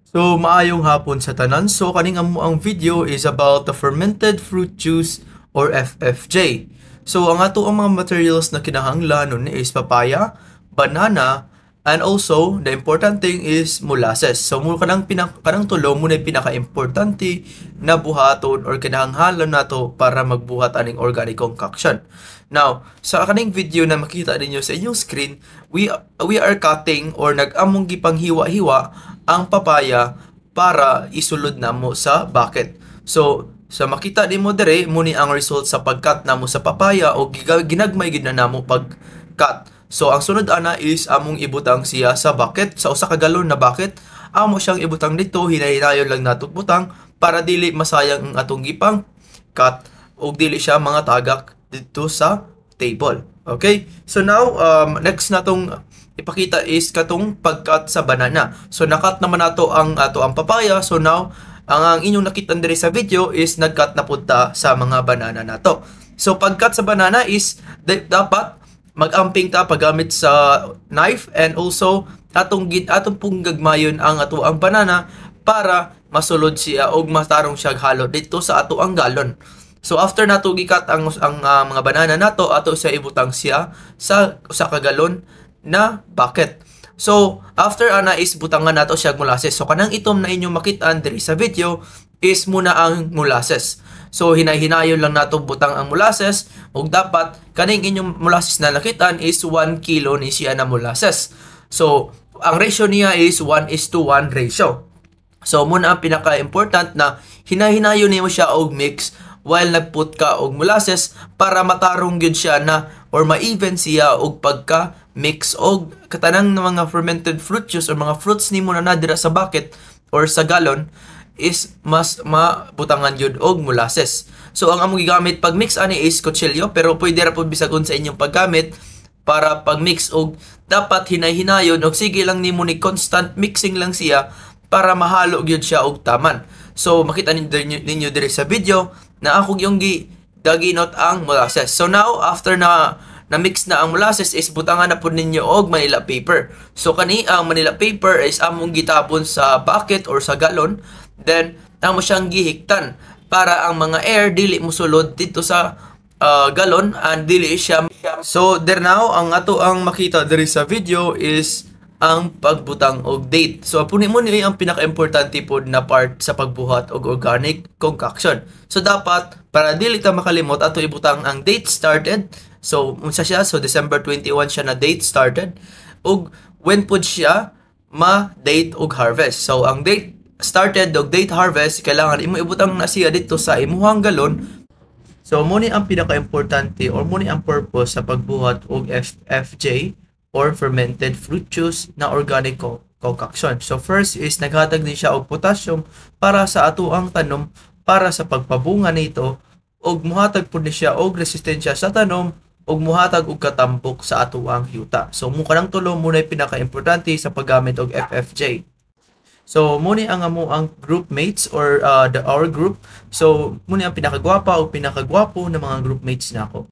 So, maayong hapon sa tanan. So, kaning amo ang video is about the fermented fruit juice or FFJ. So, ang ato ang mga materials na kinahanglan nun is papaya, banana, and also, the important thing is molasses. So, kanang tulo muna yung pinaka-importante na buhaton or kinahanglan nato para magbuhat aning organic concoction. Now, sa kaning video na makita ninyo sa inyong screen, we are cutting or nag-among gipang hiwa-hiwa ang papaya para isulod namo sa bucket. So, sa makita nimo dire muni ang result sa pag-cut namo sa papaya o ginagmay gid na namo pag-cut. So, ang sunod ana is among ibutang siya sa bucket, sa usa ka galon na bucket. Amo siyang ibutang dito, hinay-hinayon lang nato butang para dili masayang ang atong gipang cut o dili siya mga tagak dito sa table. Okay? So now, next natong ipakita is katong pag-cut sa banana. So nakat naman nato ang papaya. So now, ang inyong nakita diri sa video is nag-cut na punta sa mga banana nato. So pag-cut sa banana is dapat mag-amping ta paggamit sa knife and also atong pong gagmayon ang ang banana para masulod siya og matarong siya halo dito sa ato ang galon. So after nato gikat ang mga banana nato, ato siya ibutang siya sa usa ka galon na bucket. So after ana is butangan nato siya molasses. So kanang itom na inyo makita diri sa video is muna ang molasses. So hinay-hinayon lang nato butang ang molasses ug dapat kaning inyong molasses na nakitaan is 1 kilo ni siya na molasses. So ang ratio niya is 1:1 ratio. So muna ang pinaka-important na hinay-hinayon nimo siya og mix while nagput ka og molasses para matarong gyud siya na or ma-even siya og pagka mix og katanang ng mga fermented fruit juice or mga fruits nimo na nadira sa bucket or sa galon is mas mabutangan yun og molasses. So ang among gigamit pag mix ani is kutsilyo, pero pwede ra pud bisagon sa inyong paggamit para pag mix og dapat hinay-hinayon og sige lang nimo ni constant mixing lang siya para mahalo gyud siya og taman. So makita ninyo diri sa video na ako yung gaginot ang molasses. So now after na mix na ang molasses is butangan na pud ninyo og Manila paper. So kani ang Manila paper is among gitapon sa bucket or sa galon. Then, amo siyang gihiktan para ang mga air dili mosulod dito sa galon and dili siya. So, there now, ang ato ang makita diri sa video is ang pagbutang og date. So, puni mo ni ang pinaka-importante pod na part sa pagbuhat og organic concoction. So, dapat, para dili ta makalimot, ato ibutang ang date started. So, unsa siya? So, December 21 siya na date started. Og, when pod siya ma-date og harvest. So, ang date started og date harvest, kailangan imo ibutang na siya dito sa imuhang galon. So, muni ang pinaka-importante or muni ang purpose sa pagbuhat og FFJ or fermented fruit juice na organic concoction. So, first is naghatag din siya og potassium para sa ato ang tanom para sa pagpabunga nito og muhatag pud ni siya og resistensya sa tanom og muhatag og katambok sa ato ang yuta. So, kanang tulo muna yung pinaka-importante sa paggamit og FFJ. So, muna ang group mates or our group. So, muna ang pinakagwapa o pinakagwapo ng mga group mates na ako.